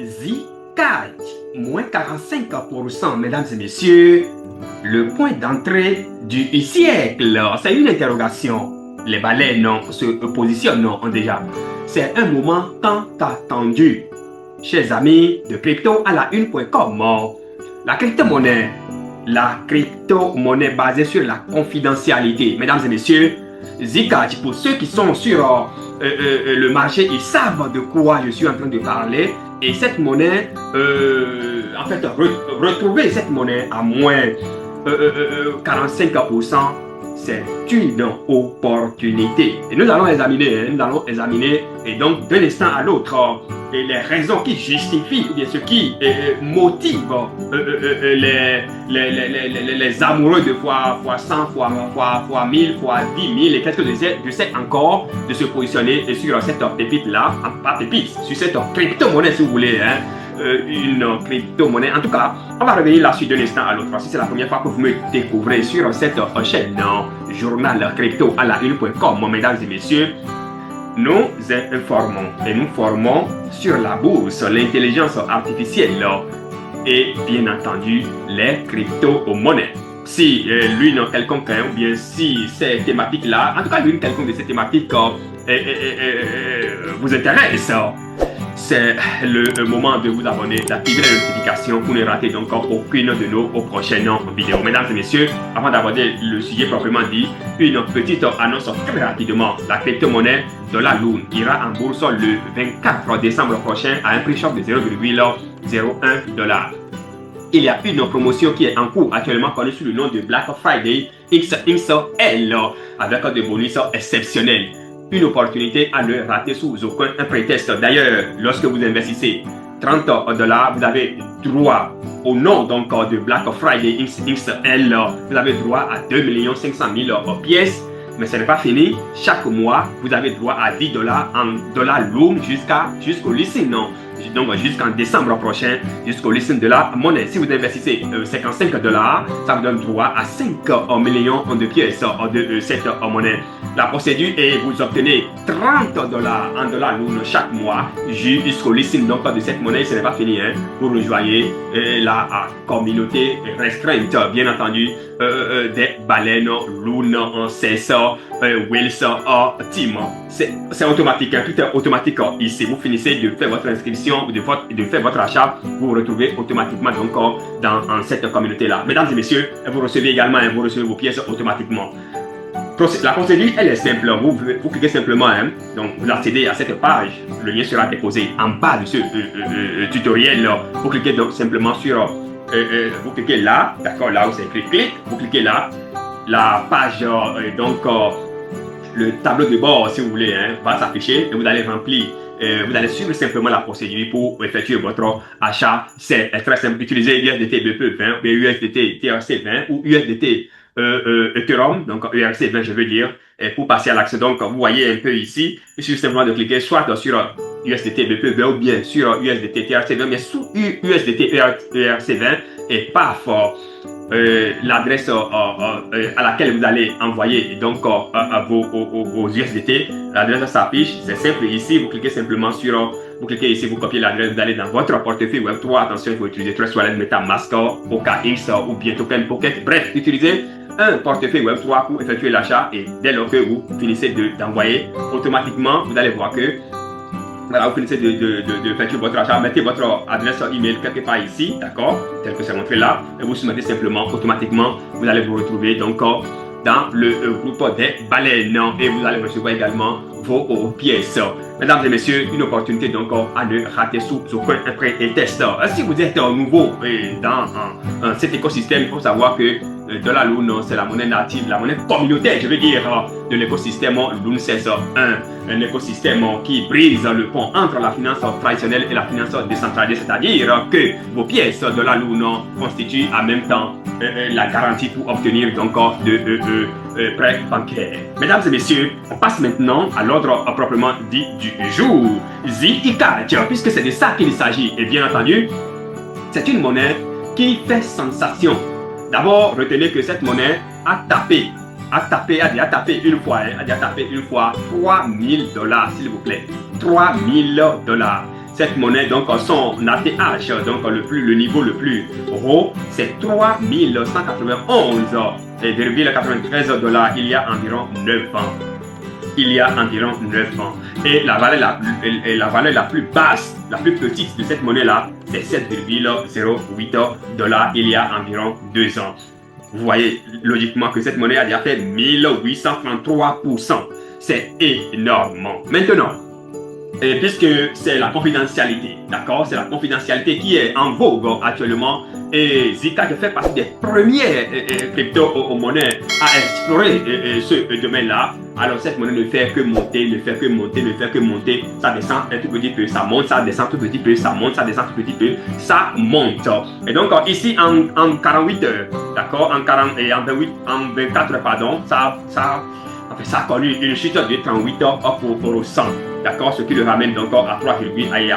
Zcash, moins 45%, mesdames et messieurs. Le point d'entrée du siècle, c'est une interrogation. Les baleines se positionnent déjà. C'est un moment tant attendu. Chers amis de crypto à la une.com, la crypto-monnaie basée sur la confidentialité. Mesdames et messieurs, Zcash, pour ceux qui sont sur le marché, ils savent de quoi je suis en train de parler. Et cette monnaie, en fait, retrouver cette monnaie à moins 45%, c'est une opportunité. Et nous allons examiner, et donc d'un instant à l'autre, et les raisons qui justifient, ou bien ce qui motive les amoureux de fois 100, fois 1000, fois 10 000 et quelques de cette encore, de se positionner sur cette pépite-là, pas pépite, sur cette crypto-monnaie si vous voulez, hein. Une crypto-monnaie. En tout cas, on va revenir là-dessus d'un instant à l'autre. Si c'est la première fois que vous me découvrez sur cette chaîne, journal crypto à la une.com, mesdames et messieurs, nous informons et nous formons sur la bourse, l'intelligence artificielle et bien entendu les crypto-monnaies. Si l'une quelconque, ou bien si ces thématiques-là, en tout cas l'une quelconque de ces thématiques vous intéresse, c'est le moment de vous abonner, d'activer les notifications pour ne rater donc aucune de nos prochaines vidéos. Mesdames et messieurs, avant d'aborder le sujet proprement dit, une petite annonce très rapidement. La crypto-monnaie $Loon ira en bourse le 24 décembre prochain à un prix choc de 0,01$. Il y a une promotion qui est en cours actuellement connue sous le nom de Black Friday XXL avec des bonus exceptionnels. Une opportunité à ne rater sous aucun prétexte. D'ailleurs, lorsque vous investissez $30, vous avez droit, au nom donc de Black Friday XXL, vous avez droit à 2 500 000 pièces. Mais ce n'est pas fini. Chaque mois, vous avez droit à $10 en $Loon jusqu'au listing. Donc jusqu'en décembre prochain, jusqu'au listing de la monnaie. Si vous investissez $55, ça vous donne droit à 5 millions de pièces de cette monnaie. La procédure est vous obtenez $30 en $Loon chaque mois jusqu'au listing donc de cette monnaie. Ce n'est pas fini, hein. Vous rejoignez la communauté restreinte, bien entendu, des baleines, Loon, CSA, Wheels, Team. C'est automatique, hein. Tout est automatique ici. Vous finissez de faire votre inscription, de faire votre achat, vous vous retrouvez automatiquement donc dans cette communauté-là. Mesdames et messieurs, vous recevez également, hein, vous recevez vos pièces automatiquement. La procédure, elle est simple. Vous cliquez simplement, hein, donc vous accédez à cette page. Le lien sera déposé en bas de ce tutoriel. Vous cliquez donc simplement sur, vous cliquez là, d'accord, là où c'est écrit clic, vous cliquez là, la page, donc le tableau de bord, si vous voulez, hein, va s'afficher et vous allez remplir. Vous allez suivre simplement la procédure pour effectuer votre achat. C'est très simple. Utilisez USDT BP20, USDT TRC20 ou USDT Ethereum, donc ERC20 je veux dire, pour passer à l'action. Donc vous voyez un peu ici, il suffit simplement de cliquer soit sur USDT BP20 ou bien sur USDT TRC20, mais sous USDT ERC20 et paf, l'adresse à laquelle vous allez envoyer donc vos USDT, l'adresse s'affiche, c'est simple ici, vous cliquez simplement sur, vous cliquez ici, vous copiez l'adresse, vous allez dans votre portefeuille Web3, attention il faut utiliser Trust Wallet, MetaMask, OKX ou bien Token Pocket, bref, utilisez un portefeuille Web3 pour effectuer l'achat et dès lors que vous finissez d'envoyer, automatiquement vous allez voir que voilà, vous finissez de faire votre achat, mettez votre adresse email quelque part ici, d'accord, tel que c'est montré là, et vous soumettez simplement, automatiquement, vous allez vous retrouver donc dans le groupe des baleines et vous allez recevoir également vos pièces. Mesdames et messieurs, une opportunité donc à ne rater sous aucun prétexte. Si vous êtes nouveau dans cet écosystème, il faut savoir que $Loon, c'est la monnaie native, la monnaie communautaire, je veux dire, de l'écosystème Loon 16.1. Un écosystème qui brise le pont entre la finance traditionnelle et la finance décentralisée, c'est-à-dire que vos pièces $Loon constituent en même temps la garantie pour obtenir donc de prêts bancaires. Mesdames et messieurs, on passe maintenant à l'ordre proprement dit du jour. Zcash, puisque c'est de ça qu'il s'agit, et bien entendu, c'est une monnaie qui fait sensation. D'abord, retenez que cette monnaie a tapé une fois, hein, $3 000, s'il vous plaît. $3 000. cette monnaie, donc son ATH, donc le niveau le plus haut, c'est 3191,93 $. Il y a environ 9 ans. Il y a environ 9 ans. Et la valeur la plus basse, la plus petite de cette monnaie-là, c'est 7,08 $ il y a environ 2 ans. Vous voyez logiquement que cette monnaie a déjà fait 1833%. C'est énorme. Maintenant, et puisque c'est la confidentialité, d'accord? C'est la confidentialité qui est en vogue actuellement. Et Zcash fait partie des premières crypto-monnaies à explorer ce domaine-là. Alors cette monnaie ne fait que monter, ne fait que monter, ne fait que monter. Ça descend un tout petit peu, ça monte, ça descend un tout petit peu, ça monte, ça descend un tout petit peu, ça monte. Et donc ici en 48 heures, d'accord? En 24 heures, pardon, ça a connu une chute de 38 heures pour 100. D'accord, ce qui le ramène donc à 310 $.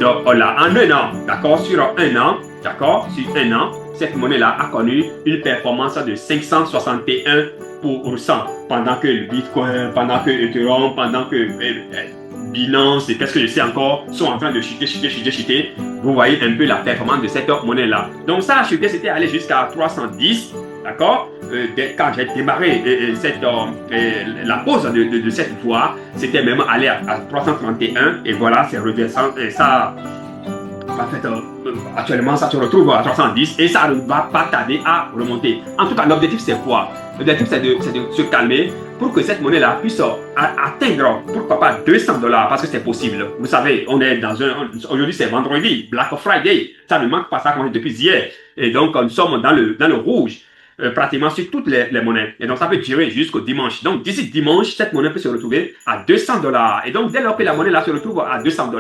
En un an, d'accord, sur un an, d'accord, sur un an, cette monnaie-là a connu une performance de 561%. Pendant que le Bitcoin, pendant que Ethereum, pendant que Binance et qu'est-ce que je sais encore sont en train de chuter. Vous voyez un peu la performance de cette monnaie-là. Donc ça a chuté, c'était allé jusqu'à 310. D'accord, quand j'ai démarré la pause de cette voie, c'était même allé à 331 et voilà, c'est redescend et ça, en fait, actuellement, ça se retrouve à 310 et ça ne va pas tarder à remonter. En tout cas, l'objectif c'est quoi? L'objectif c'est de se calmer pour que cette monnaie-là puisse atteindre, pourquoi pas 200 $, parce que c'est possible. Vous savez, on est dans aujourd'hui c'est vendredi, Black Friday, ça ne manque pas, ça commence depuis hier. Et donc, nous sommes dans le rouge. Pratiquement sur toutes les monnaies. Et donc, ça peut durer jusqu'au dimanche. Donc, d'ici dimanche, cette monnaie peut se retrouver à 200 $. Et donc, dès lors que la monnaie là se retrouve à 200 $,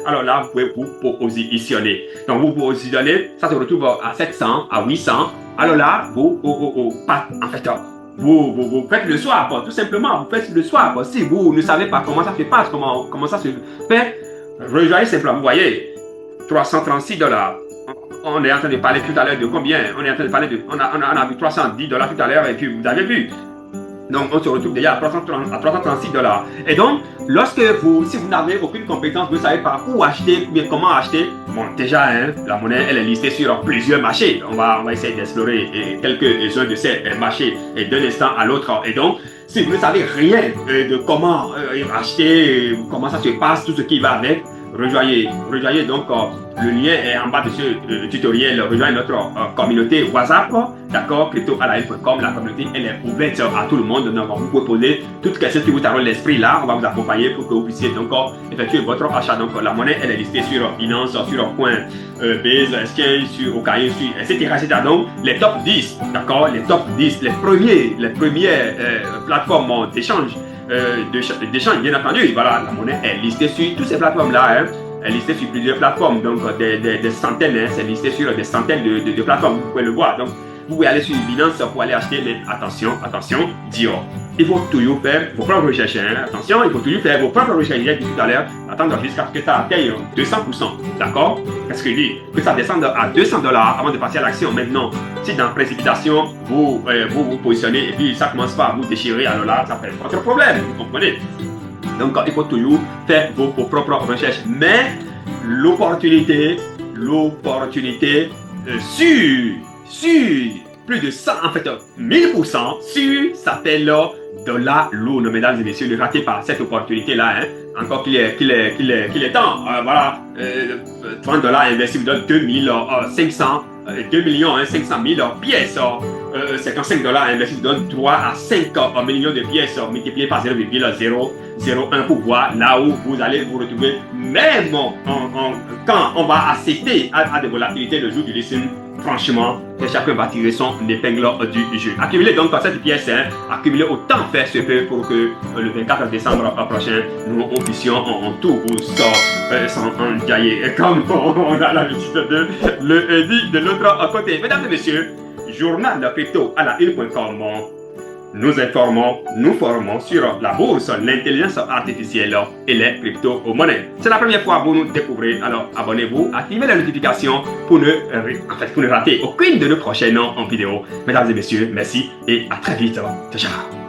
alors là, vous pouvez vous positionner. Donc, vous positionnez, ça se retrouve à 700, à 800. Alors là, vous faites le swap, tout simplement. Vous faites le swap. Si vous ne savez pas comment ça se passe, comment ça se fait, rejoignez simplement. Vous voyez, 336 $. On est en train de parler tout à l'heure de combien? On est en train de parler on a vu 310 $ tout à l'heure et puis vous avez vu. Donc on se retrouve déjà à 336 $. Et donc, si vous n'avez aucune compétence, vous ne savez pas où acheter, mais comment acheter, bon déjà, la monnaie, elle est listée sur plusieurs marchés. On va essayer d'explorer quelques-uns de ces marchés et d'un instant à l'autre. Et donc, si vous ne savez rien de comment acheter, comment ça se passe, tout ce qui va avec, rejoignez donc le lien est en bas de ce tutoriel. Rejoignez notre communauté WhatsApp, d'accord, cryptoalain.com. La communauté elle est ouverte à tout le monde. Donc vous pouvez poser toutes questions qui vous taronnent l'esprit là. On va vous accompagner pour que vous puissiez donc effectuer votre achat. Donc la monnaie elle est listée sur Binance, sur Coinbase, Exchange, sur Okaï, etc. Donc les top 10, d'accord, les top 10, les premières plateformes d'échange. D'échange, bien entendu. Voilà, la monnaie est listée sur toutes ces plateformes-là. Elle est listée sur plusieurs plateformes, donc des centaines, c'est listé sur des centaines de plateformes, vous pouvez le voir. Donc, vous pouvez aller sur Binance pour aller acheter, mais attention, Dior. Il faut toujours faire vos propres recherches. Attention, il faut toujours faire vos propres recherches. J'ai dit tout à l'heure, attendre jusqu'à ce que ça atteigne 200%. D'accord? Qu'est-ce que je dis? Que ça descende à 200 $ avant de passer à l'action. Maintenant, si dans précipitation, vous positionnez et puis ça commence pas à vous déchirer, alors là, ça fait votre problème. Vous comprenez? Donc, il faut toujours faire vos propres recherches. Mais l'opportunité sur plus de 100, en fait 1000% sur s'appelle Dollar Lune. Mesdames et messieurs, ne ratez pas cette opportunité-là. Encore qu'il est temps. Voilà, 30 $ investi vous donne 2500, 2 500 000 pièces. 55 $ investi vous donne 3 à 5 millions de pièces multipliées par 0,001 pour voir là où vous allez vous retrouver. Même quand on va assister à des volatilités le jour du listing, franchement, chacun va tirer son épingle du jeu. Accumuler donc cette pièce, accumuler autant faire se peut pour que le 24 décembre prochain, nous puissions en tout s'en enjailler. Comme on a l'habitude de le dire de l'autre côté. Mesdames et messieurs, journal de crypto à la une.com. Nous informons, nous formons sur la bourse, l'intelligence artificielle et les crypto-monnaies. C'est la première fois que vous nous découvrez, alors abonnez-vous, activez la notification pour ne rater aucune de nos prochaines vidéos. Mesdames et messieurs, merci et à très vite. Ciao, ciao.